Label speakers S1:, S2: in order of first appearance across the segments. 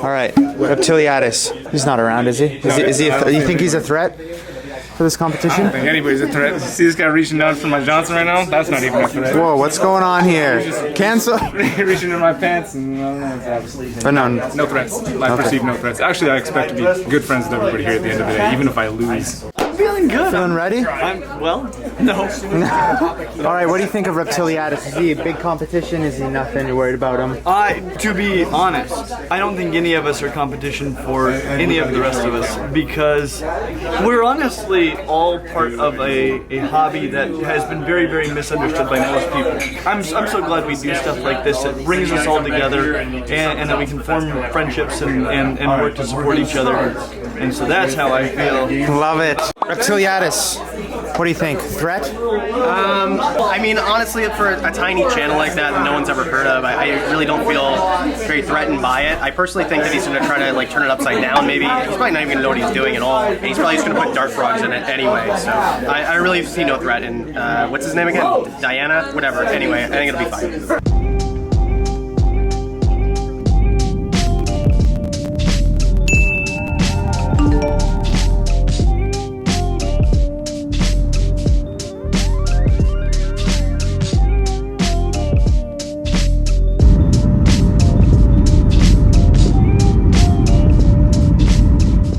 S1: All right, Reptiliatus. He's not around, is he? Is he? Do you think he's a threat for this competition?
S2: I don't think anybody's a threat. See this guy reaching down for my Johnson right now? That's not even a threat.
S1: Whoa, what's going on here? Cancel.
S2: Reaching in my pants and I don't know, it's
S1: But no
S2: threats. I perceive no threats. Actually, I expect to be good friends with everybody here at the end of the day, even if I lose.
S3: Feeling good.
S1: Feeling ready?
S3: No.
S1: All right, what do you think of Reptiliatus? Is he a big competition? Is he nothing? You're worried about him?
S3: To be honest, I don't think any of us are competition for any of the rest of us because we're honestly all part of a hobby that has been very, very misunderstood by most people. I'm so glad we do stuff like this. It brings us all together and that we can form friendships and work to support each other. And so that's how I feel.
S1: Love it. Reptiliatus, what do you think? Threat?
S4: I mean, honestly, for a tiny channel like that no one's ever heard of, I really don't feel very threatened by it. I personally think that he's going to try to like turn it upside down. Maybe he's probably not even going to know what he's doing at all. And he's probably just going to put dart frogs in it anyway. So I really see no threat. And what's his name again? Diana? Whatever. Anyway, I think it'll be fine.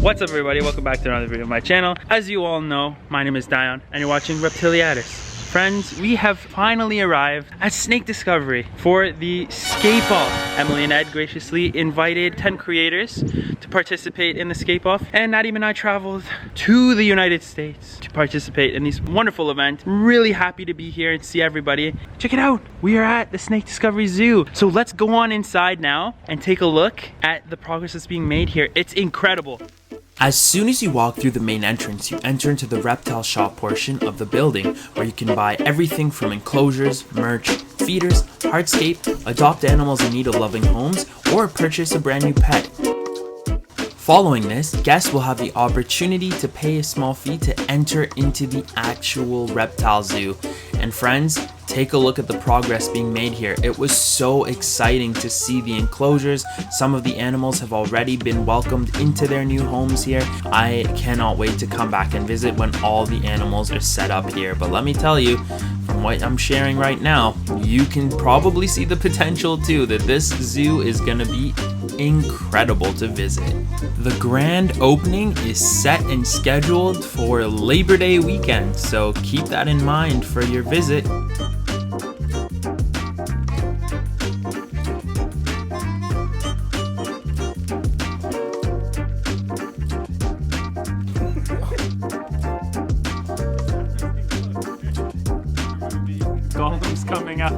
S5: What's up everybody, welcome back to another video of my channel. As you all know, my name is Dion and you're watching Reptiliatus. Friends, we have finally arrived at Snake Discovery for the Scape Off. Emily and Ed graciously invited 10 creators to participate in the Scape Off, and Nadim and I traveled to the United States to participate in this wonderful event. Really happy to be here and see everybody. Check it out, we are at the Snake Discovery Zoo. So let's go on inside now and take a look at the progress that's being made here. It's incredible.
S6: As soon as you walk through the main entrance, you enter into the reptile shop portion of the building, where you can buy everything from enclosures, merch, feeders, hardscape, adopt animals in need of loving homes, or purchase a brand new pet. Following this, guests will have the opportunity to pay a small fee to enter into the actual reptile zoo. And friends, take a look at the progress being made here. It was so exciting to see the enclosures. Some of the animals have already been welcomed into their new homes here. I cannot wait to come back and visit when all the animals are set up here. But let me tell you, from what I'm sharing right now, you can probably see the potential too, that this zoo is gonna be incredible to visit. The grand opening is set and scheduled for Labor Day weekend, so keep that in mind for your visit.
S5: Golem's coming out.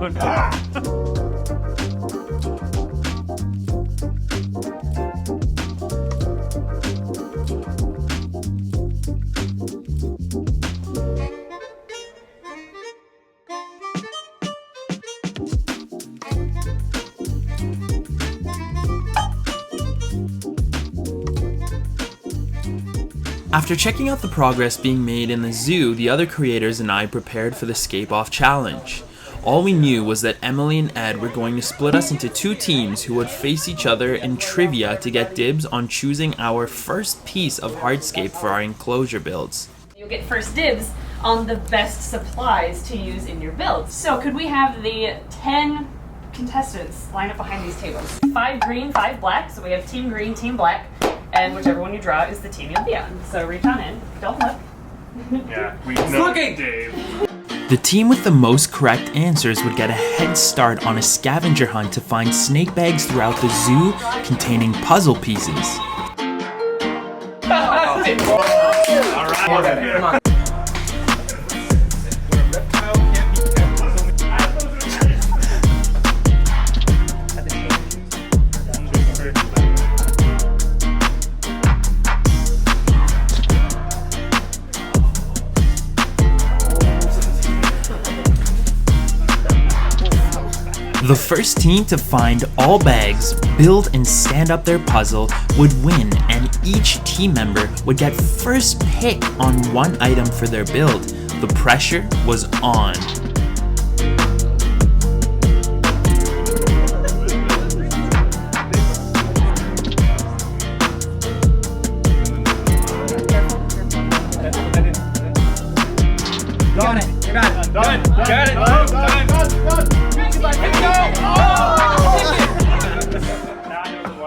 S6: After checking out the progress being made in the zoo, the other creators and I prepared for the Scape Off challenge. All we knew was that Emily and Ed were going to split us into two teams who would face each other in trivia to get dibs on choosing our first piece of hardscape for our enclosure builds.
S7: You'll get first dibs on the best supplies to use in your build. So could we have the 10 contestants line up behind these tables? 5 green, 5 black, so we have team green, team black, and whichever one you draw is the team you'll be on. So reach on in, don't look.
S2: Yeah, we know Dave.
S6: The team with the most correct answers would get a head start on a scavenger hunt to find snake bags throughout the zoo containing puzzle pieces.
S2: Alright, come on.
S6: The first team to find all bags, build and stand up their puzzle would win, and each team member would get first pick on one item for their build. The pressure was on.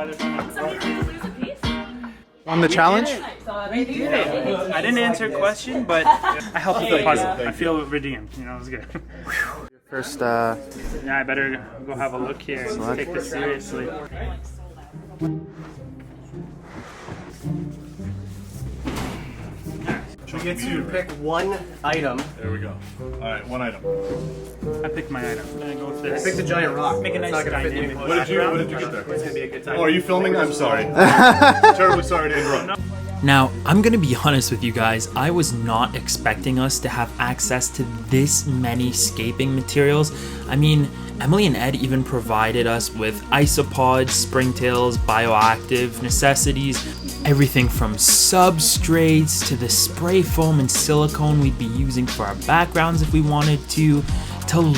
S5: why they're trying to
S7: Somebody needs to lose a piece.
S1: Won the challenge?
S5: I didn't answer a question, but I helped with the puzzle. I feel redeemed. You know, it was good.
S1: First,
S5: Yeah, I better go have a look here and take this seriously.
S4: We get to pick one item.
S8: There we go. All right, one item.
S5: I picked my item. I'm gonna go with this.
S4: Pick the giant rock.
S5: Make a nice dynamic.
S8: What did you get there?
S4: It's gonna be a good time.
S8: Oh, are you filming? I'm sorry. Terribly sorry to interrupt.
S6: Now, I'm gonna be honest with you guys, I was not expecting us to have access to this many scaping materials. I mean, Emily and Ed even provided us with isopods, springtails, bioactive necessities, everything from substrates to the spray foam and silicone we'd be using for our backgrounds if we wanted to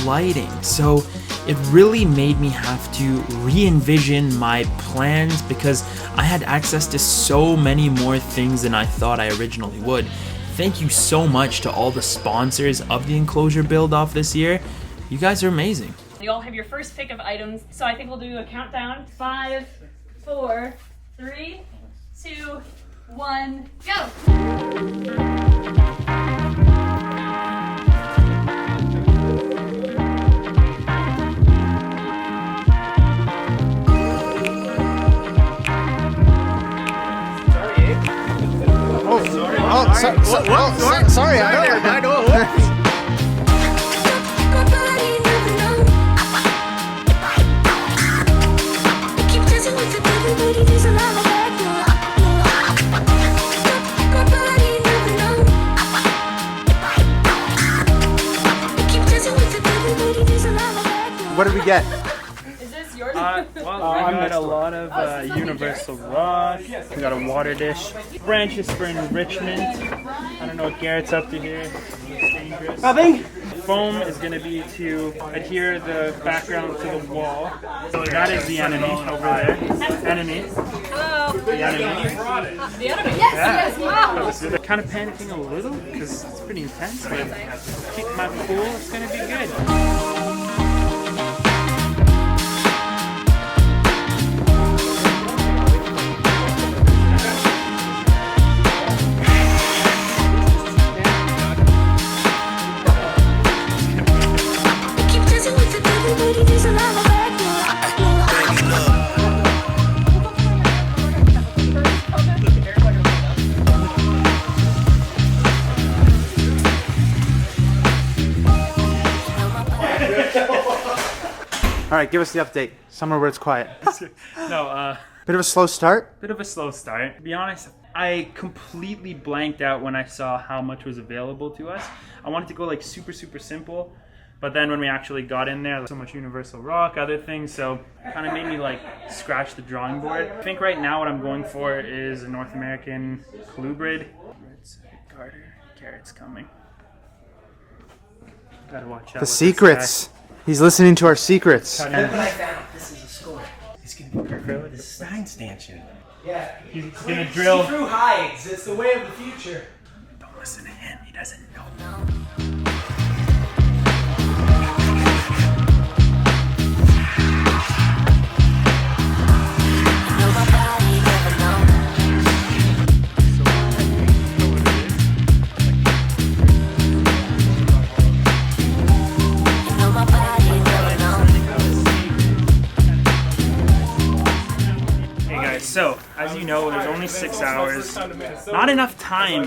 S6: lighting. So it really made me have to re-envision my plans because I had access to so many more things than I thought I originally would. Thank you so much to all the sponsors of the enclosure build off this year. You guys are amazing.
S7: You all have your first pick of items, so I think we'll do a countdown. 5, 4, 3, 2, 1, go!
S1: Sorry, I know. What did we get?
S7: Is this yours?
S5: Well, we got a lot of universal rock. We got a water dish. Branches for enrichment. I don't know what Garrett's up to here. It's dangerous.
S4: Nothing.
S5: Foam is going to be to adhere the background to the wall. So that is the enemy over there. Enemy.
S7: Hello.
S5: The enemy.
S7: The enemy. Yes, wow.
S5: I'm kind of panicking a little because it's pretty intense, but keep my cool. It's going to be good.
S1: All right, give us the update. Somewhere where it's quiet.
S5: No,
S1: Bit of a slow start.
S5: bit of a slow start. To be honest, I completely blanked out when I saw how much was available to us. I wanted to go like super simple, but then when we actually got in there, so much universal rock, other things, so it kind of made me like scratch the drawing board. I think right now what I'm going for is a North American colubrid. Carter, Garrett's coming. Gotta watch out.
S1: The secrets. He's listening to our secrets.
S4: Look what I found. This is a score. It's gonna be perfect with this sign stanchion. Yeah.
S5: He's gonna drill.
S4: See-through hides. It's the way of the future.
S5: Don't listen to him. He doesn't know. So, as you know, there's only 6 hours. Not enough time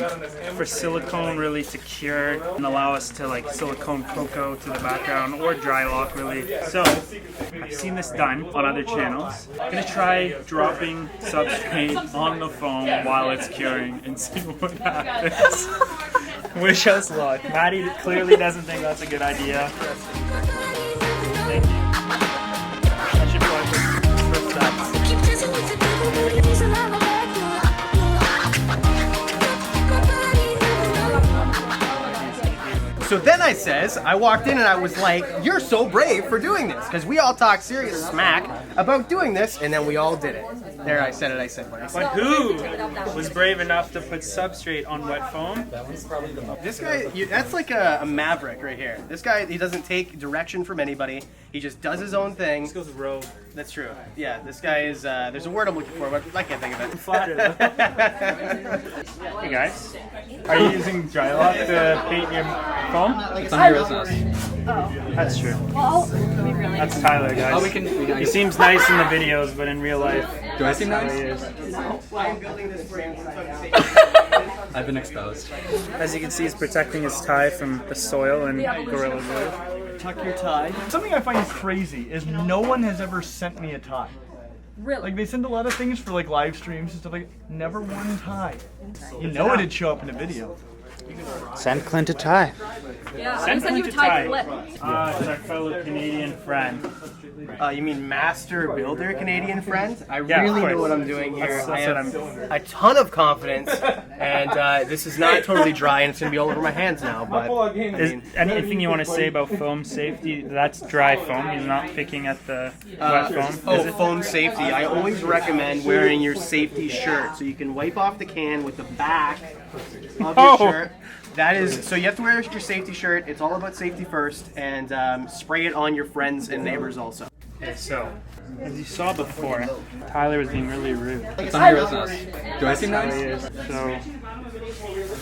S5: for silicone really to cure and allow us to like silicone cocoa to the background or dry lock really. So, I've seen this done on other channels. I'm gonna try dropping substrate on the foam while it's curing and see what happens. Wish us luck. Maddie clearly doesn't think that's a good idea. Thank you. That should probably first steps.
S4: So then I walked in and I was like, you're so brave for doing this. Because we all talk serious smack about doing this, and then we all did it. There, I said it. I said what I said.
S5: But who was brave enough to put substrate on wet foam?
S4: This guy, that's like a maverick right here. This guy, he doesn't take direction from anybody. He just does his own thing.
S5: This goes rogue.
S4: That's true. Yeah, this guy is, there's a word I'm looking for, but I can't think of it.
S5: Flattered. Hey guys, are you using dry lock to paint your foam?
S9: It's on your business.
S5: That's true.
S7: Well, we really.
S5: That's Tyler, guys.
S9: Oh, we can
S5: He seems nice in the videos, but in real life,
S9: do I seem
S5: that's how
S9: nice?
S5: he is.
S4: I'm building this for you.
S9: I've been exposed.
S5: As you can see, he's protecting his tie from the soil and gorilla glue.
S3: Tuck your tie. Something I find crazy is no one has ever sent me a tie.
S7: Really?
S3: Like they send a lot of things for like live streams and stuff like that. Never one tie. You know it'd show up in a video.
S1: Send Clint a tie.
S7: Yeah,
S5: Send
S7: I send you a
S5: Clint a
S7: tie
S5: tie.
S7: flip.
S5: It's our fellow Canadian friend.
S4: You mean master builder Canadian friend? I
S5: Yeah,
S4: really
S5: of course.
S4: know what I'm doing here.
S5: That's
S4: I
S5: what
S4: have
S5: I'm-
S4: a ton of confidence, and this is not totally dry, and it's going to be all over my hands now, but I
S5: Is
S4: mean,
S5: anything you want to say about foam safety? That's dry foam. He's not picking at the wet foam.
S4: oh,
S5: Is it?
S4: foam safety. I always recommend wearing your safety shirt so you can wipe off the can with the back of your shirt. That is, so you have to wear your safety shirt. It's all about safety first, and spray it on your friends and neighbors also.
S5: Okay, so as you saw before, Tyler was being really rude.
S9: It's on your business. Do I seem
S5: He
S9: nice?
S5: is. So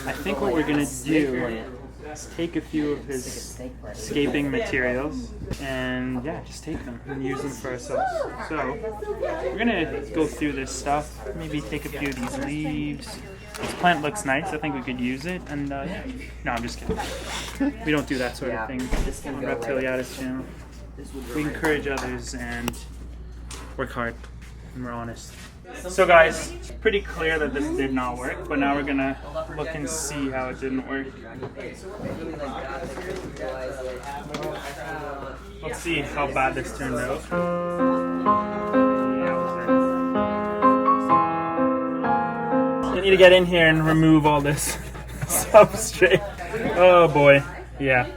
S5: I think what we're gonna do is take a few of his escaping materials and yeah, just take them and use them for ourselves. So we're gonna go through this stuff. Maybe take a few of these leaves. This plant looks nice. I think we could use it. And yeah. No, I'm just kidding. We don't do that sort of thing on Reptiliatus channel. We encourage others and work hard, and we're honest. So guys, it's pretty clear that this did not work, but now we're gonna look and see how it didn't work. Let's see how bad this turned out. I need to get in here and remove all this substrate. Oh boy, yeah.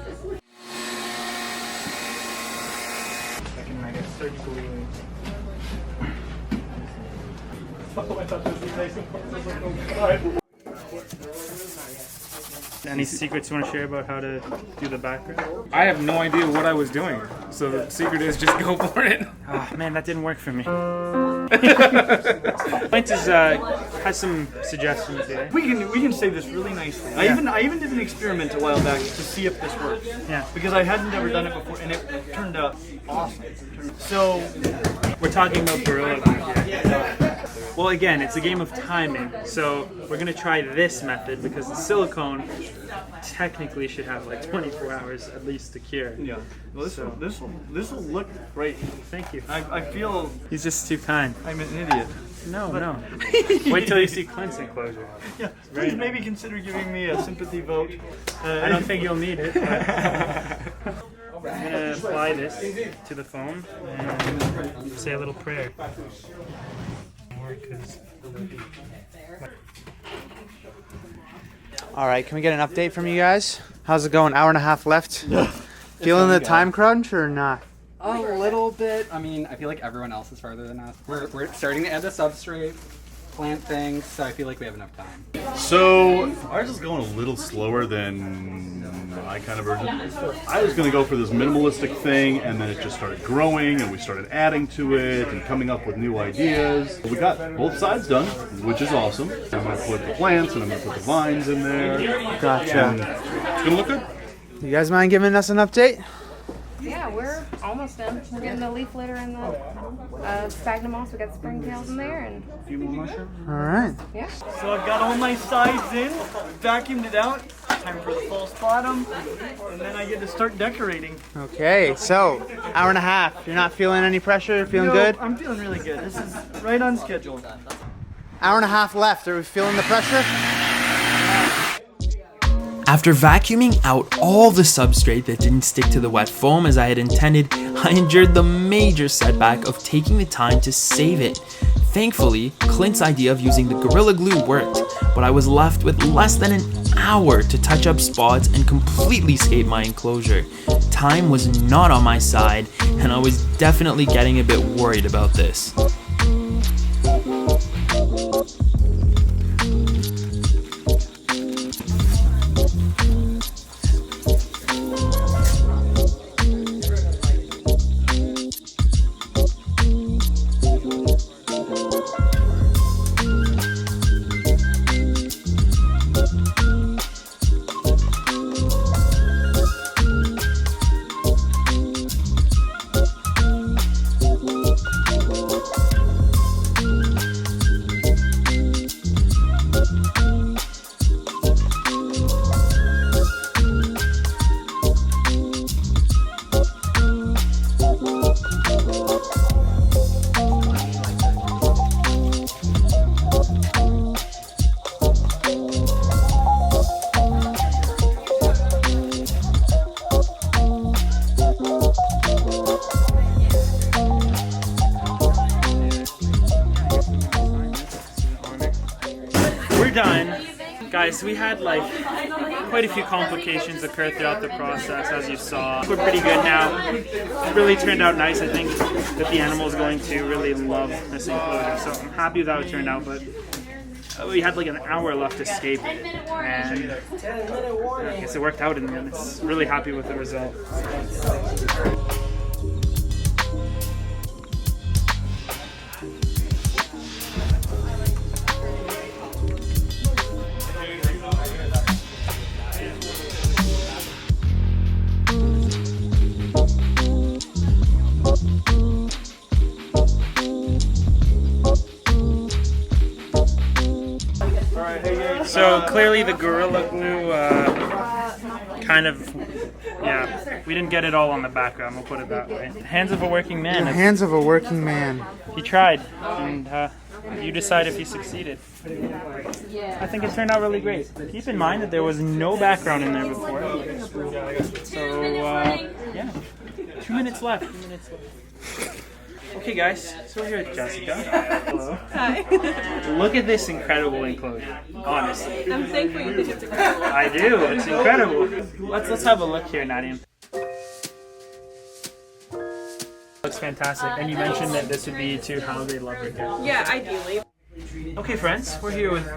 S5: Any secrets you want to share about how to do the background?
S2: I have no idea what I was doing, so the secret is just go for it.
S5: Ah, man, that didn't work for me. Clint has some suggestions here.
S3: We can say this really nicely. I even did an experiment a while back to see if this works.
S5: Yeah.
S3: Because I hadn't ever done it before, and it turned out awesome. So
S5: We're talking about gorilla glue here. Well, again, it's a game of timing, so we're gonna try this method because the silicone technically should have like 24 hours at least to cure.
S3: yeah, well, this will look great.
S5: Thank you.
S3: I feel
S5: He's just too kind.
S3: I'm an idiot.
S5: No, no. Wait till you see Clint's enclosure.
S3: Yeah, please maybe consider giving me a sympathy vote.
S5: I don't think you'll need it. But I'm gonna apply this to the foam and say a little prayer.
S1: All right, can we get an update from you guys? How's it going? Hour and a half left. Feeling the time crunch or not?
S9: A little bit. I mean, I feel like everyone else is farther than us. We're starting to add the substrate, plant things, so I feel like we have enough time.
S8: So ours is going a little slower than my kind of version. I was going to go for this minimalistic thing, and then it just started growing, and we started adding to it and coming up with new ideas. We got both sides done, which is awesome. I'm going to put the plants and I'm going to put the vines in there.
S1: Gotcha.
S8: And it's going to look good.
S1: You guys mind giving us an update?
S10: Yeah, we're almost done. We're getting the leaf litter and the sphagnum moss. We got springtails in there, and
S5: A few more mushrooms.
S1: All right.
S10: yeah.
S3: So I've got all my sides in, vacuumed it out. Time for the false bottom, and then I get to start decorating.
S1: Okay, so hour and a half. You're not feeling any pressure? Feeling
S3: No,
S1: good?
S3: I'm feeling really good. This is right on schedule.
S1: Hour and a half left. Are we feeling the pressure?
S6: After vacuuming out all the substrate that didn't stick to the wet foam as I had intended, I endured the major setback of taking the time to save it. Thankfully, Clint's idea of using the Gorilla Glue worked, but I was left with less than an hour to touch up spots and completely escape my enclosure. time was not on my side, and I was definitely getting a bit worried about this.
S5: Done. Guys, we had like quite a few complications occur throughout the process, as you saw. We're pretty good now. It really turned out nice. I think that the animal is going to really love this enclosure, so I'm happy with how it turned out, but we had like an hour left to escape it, and I guess it worked out in the end. It's really happy with the result. So clearly the Gorilla Glue kind of, yeah, we didn't get it all on the background, we'll put it that way. Hands of a working man.
S1: The hands of a working man.
S5: He tried, and you decide if he succeeded. I think it turned out really great. Keep in mind that there was no background in there before. So, yeah, 2 minutes left. Okay guys, so we're here with Jessica. Hello.
S11: Hi.
S5: Look at this incredible enclosure, honestly.
S11: I'm thankful you think it's incredible.
S5: I do, it's incredible. Let's have a look here, Nadia. Looks fantastic, and you mentioned that this would be to how they love Rugge.
S11: Yeah, ideally.
S5: Okay friends, we're here with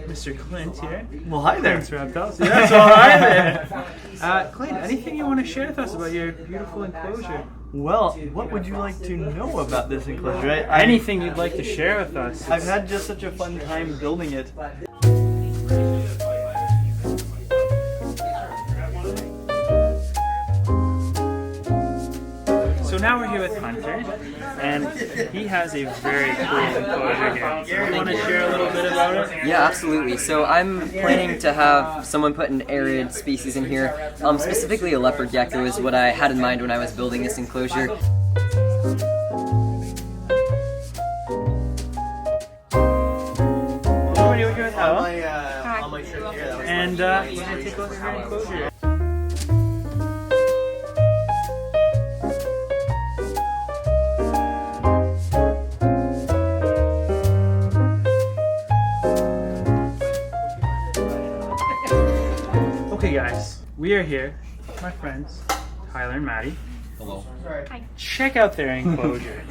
S5: Mr. Clint here.
S3: Well, hi there.
S5: Thanks, Reptiles. Yeah, so hi there. Clint, anything you want to share with us about your beautiful enclosure?
S3: Well, what would you like to know about this enclosure?
S5: Anything you'd like to share with us?
S3: I've had just such a fun time building it.
S5: So now we're here with Hunter, and he has a very cool enclosure here. So you want to share a little bit about it?
S12: Yeah, absolutely. So I'm planning to have someone put an arid species in here. Specifically a leopard gecko is what I had in mind when I was building this enclosure.
S5: What are you doing with Elle?
S4: On my trip here, that was
S5: And we're going to take a look at her enclosure. Okay guys, we are here with my friends, Tyler and Maddie.
S12: Hello.
S11: Hi.
S5: Check out their enclosure.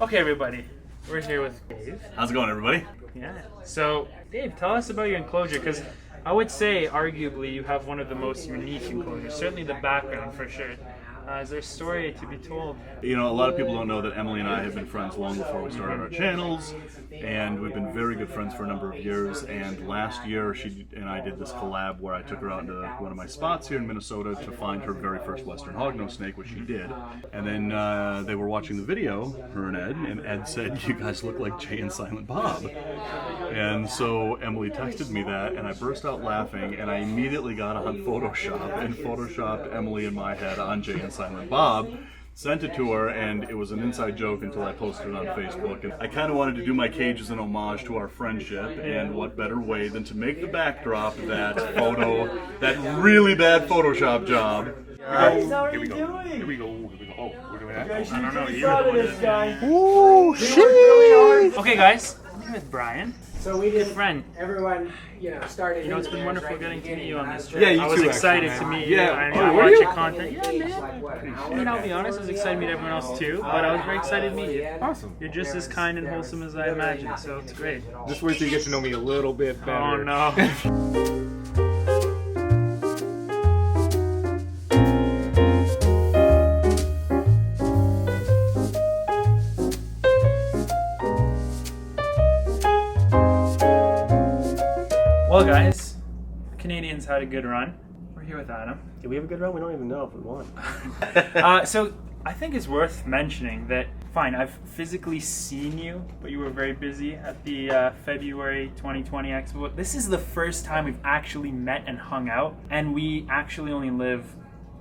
S5: Okay everybody, we're here with Dave.
S8: How's it going, everybody?
S5: Yeah. So Dave, tell us about your enclosure, because I would say arguably you have one of the most unique enclosures, certainly the background for sure. Is there a story to be told?
S8: You know, a lot of people don't know that Emily and I have been friends long before we started our channels, and we've been very good friends for a number of years. And last year, she and I did this collab where I took her out into one of my spots here in Minnesota to find her very first western hognose snake, which she did. And then they were watching the video, her and Ed said, "You guys look like Jay and Silent Bob." And so Emily texted me that, and I burst out laughing, and I immediately got on Photoshop and photoshopped Emily in my head on Jay and Silent Bob, sent it to her, and it was an inside joke until I posted it on Facebook. And I kind of wanted to do my cage as an homage to our friendship, and what better way than to make the backdrop that photo, that really bad Photoshop job. Here we go. Here we go. Oh, we're doing
S5: I don't know. You
S1: Ooh, shit.
S5: Okay, guys. I'm with Brian.
S13: So we did.
S5: Friend.
S13: Everyone, started.
S5: You know, it's been wonderful getting to meet you on this trip.
S2: Yeah, you
S5: I was
S2: too,
S5: excited
S2: actually,
S5: to
S2: man.
S5: meet you.
S2: Yeah.
S5: I
S2: Oh,
S5: watch
S2: were you?
S5: your content. Yeah, man. I mean, I'll be honest, I was excited to meet everyone else too, but I was very excited to meet you.
S2: Awesome.
S5: You're just as kind and wholesome as I imagined, so it's great.
S2: Just wait till you get to know me a little bit better.
S5: Oh no. Well, guys, the Canadians had a good run. We're here with Adam.
S4: Did we have a good run? We don't even know if we won.
S5: So I think it's worth mentioning that, fine, I've physically seen you, but you were very busy at the February 2020 Expo. This is the first time we've actually met and hung out, and we actually only live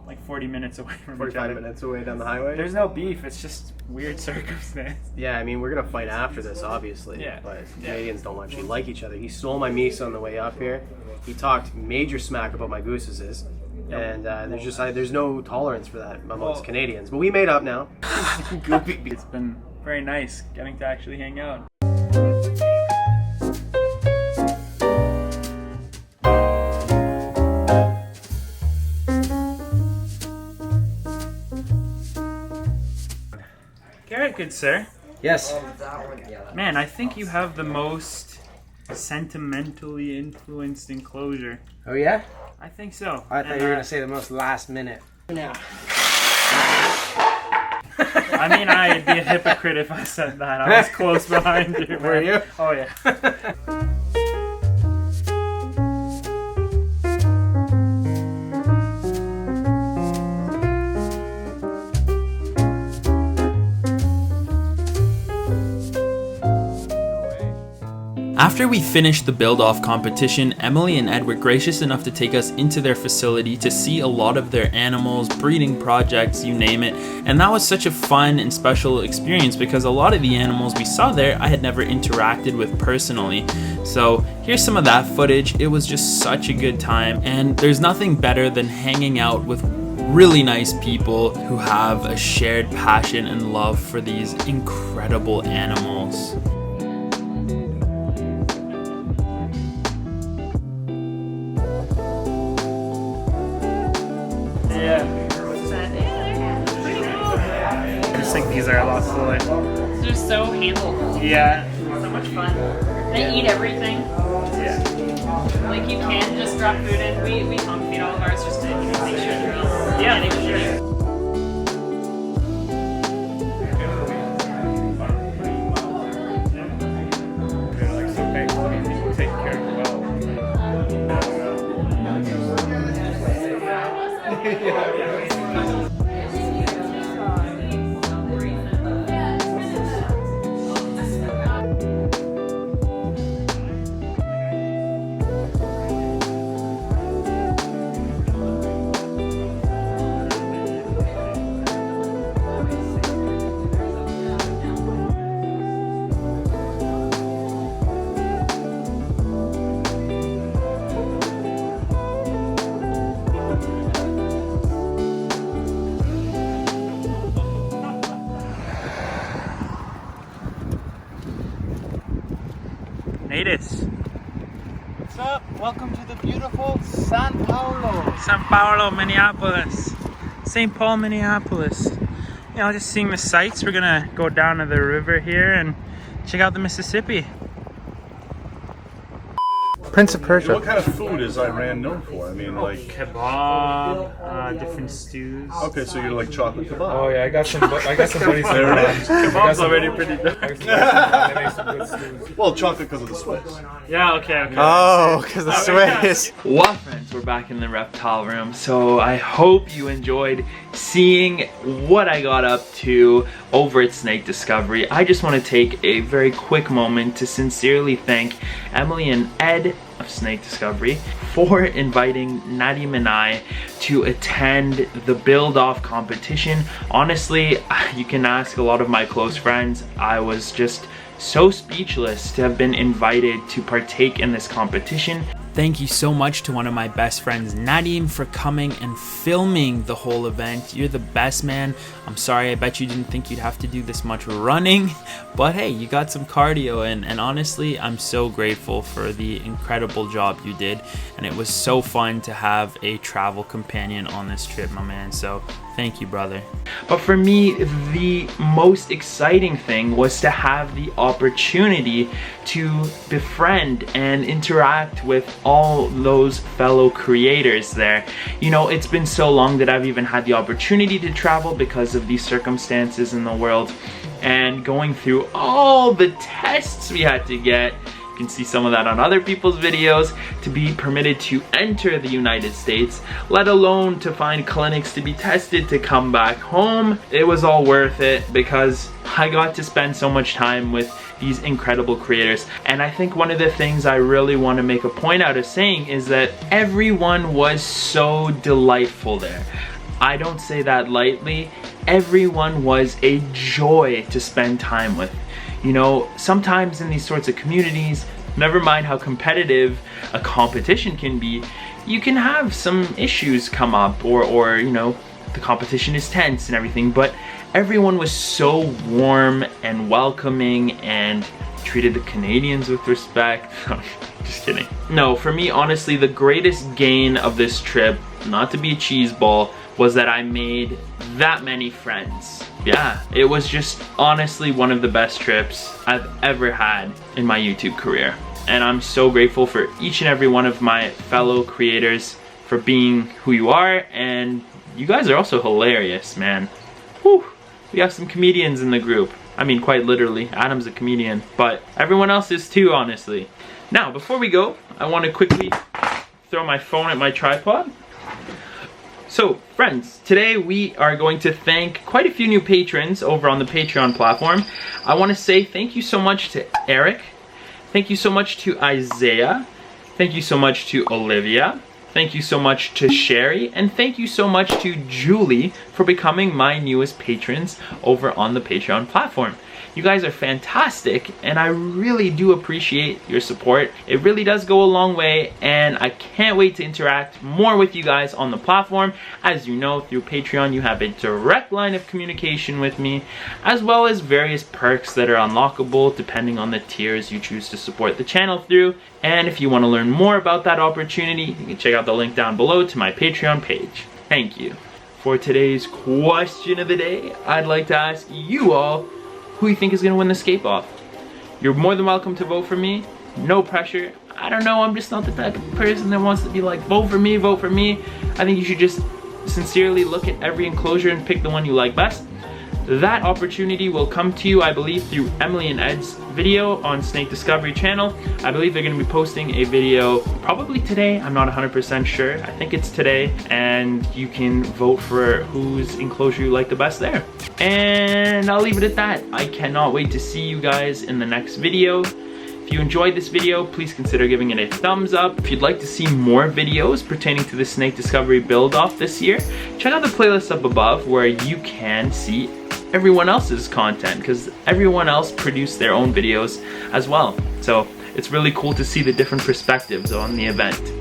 S5: like 40 minutes away from each
S4: 45
S5: other.
S4: minutes away down the highway.
S5: There's no beef, it's just weird circumstance.
S4: Yeah, I mean, we're gonna fight after this, obviously.
S5: Yeah.
S4: But Canadians don't actually like each other. He stole my meese on the way up here. He talked major smack about my gooses, and there's no tolerance for that amongst Canadians. But we made up now.
S5: It's been very nice getting to actually hang out. Garrett, good sir.
S13: Yes.
S5: Man, I think you have the most sentimentally influenced enclosure.
S13: Oh yeah?
S5: I think so.
S13: I thought you were gonna say the most last minute. Now.
S5: I mean, I'd be a hypocrite if I said that. I was close behind you.
S13: Were you?
S5: Oh yeah.
S6: After we finished the build-off competition, Emily and Ed were gracious enough to take us into their facility to see a lot of their animals, breeding projects, you name it, and that was such a fun and special experience because a lot of the animals we saw there I had never interacted with personally. So here's some of that footage. It was just such a good time, and there's nothing better than hanging out with really nice people who have a shared passion and love for these incredible animals.
S5: I just think these are a lot cooler.
S7: They're just so handleable.
S5: Yeah.
S7: So much fun. They eat everything.
S5: Yeah.
S7: Like you can just drop food in. We home feed all of ours just to make sure they're all
S5: Yeah, for sure. Natus.
S13: What's up? Welcome to the beautiful San Paulo.
S5: San Paulo, Minneapolis. St. Paul, Minneapolis. You know, just seeing the sights. We're gonna go down to the river here and check out the Mississippi.
S1: Prince of Persia.
S8: What kind of food is Iran known for? I mean, like
S5: Kebab, different stews.
S8: Okay, so you're like chocolate kebab.
S2: Oh yeah, I got some buddies.
S5: Kebab's already pretty good.
S8: Well, chocolate because of the Swiss.
S5: Yeah, okay.
S1: Oh, because the Swiss.
S6: Well, friends, we're back in the reptile room, so I hope you enjoyed seeing what I got up to over at Snake Discovery. I just want to take a very quick moment to sincerely thank Emily and Ed of Snake Discovery for inviting Nadim and I to attend the build-off competition. Honestly, you can ask a lot of my close friends. I was just so speechless to have been invited to partake in this competition. Thank you so much to one of my best friends, Nadim, for coming and filming the whole event. You're the best, man. I'm sorry, I bet you didn't think you'd have to do this much running, but hey, you got some cardio, and honestly, I'm so grateful for the incredible job you did, and it was so fun to have a travel companion on this trip, my man, so thank you, brother.
S5: But for me, the most exciting thing was to have the opportunity to befriend and interact with all those fellow creators there. You know, it's been so long that I've even had the opportunity to travel because of these circumstances in the world, and going through all the tests we had to get. You can see some of that on other people's videos, to be permitted to enter the United States, let alone to find clinics to be tested to come back home. It was all worth it because I got to spend so much time with these incredible creators. And I think one of the things I really want to make a point out of saying is that everyone was so delightful there. I don't say that lightly. Everyone was a joy to spend time with. You know, sometimes in these sorts of communities, never mind how competitive a competition can be, you can have some issues come up, or you know, the competition is tense and everything, but everyone was so warm and welcoming and treated the Canadians with respect. Just kidding. No, for me, honestly, the greatest gain of this trip, not to be a cheese ball, was that I made that many friends. Yeah, it was just honestly one of the best trips I've ever had in my YouTube career. And I'm so grateful for each and every one of my fellow creators for being who you are, and you guys are also hilarious, man. Whew, we have some comedians in the group. I mean, quite literally, Adam's a comedian, but everyone else is too, honestly. Now, before we go, I want to quickly throw my phone at my tripod. So, friends, today we are going to thank quite a few new patrons over on the Patreon platform. I want to say thank you so much to Eric. Thank you so much to Isaiah. Thank you so much to Olivia. Thank you so much to Sherry. And thank you so much to Julie for becoming my newest patrons over on the Patreon platform. You guys are fantastic, and I really do appreciate your support. It really does go a long way, and I can't wait to interact more with you guys on the platform. As you know, through Patreon, you have a direct line of communication with me, as well as various perks that are unlockable depending on the tiers you choose to support the channel through. And if you want to learn more about that opportunity, you can check out the link down below to my Patreon page. Thank you. For today's question of the day, I'd like to ask you all, who you think is gonna win the skate off? You're more than welcome to vote for me. No pressure. I don't know, I'm just not the type of person that wants to be like, vote for me, vote for me. I think you should just sincerely look at every enclosure and pick the one you like best. That opportunity will come to you, I believe, through Emily and Ed's video on Snake Discovery channel. I believe they're going to be posting a video probably today. I'm not 100% sure. I think it's today, and you can vote for whose enclosure you like the best there. And I'll leave it at that. I cannot wait to see you guys in the next video. If you enjoyed this video, please consider giving it a thumbs up. If you'd like to see more videos pertaining to the Snake Discovery build-off this year, check out the playlist up above where you can see everyone else's content, because everyone else produced their own videos as well. So it's really cool to see the different perspectives on the event.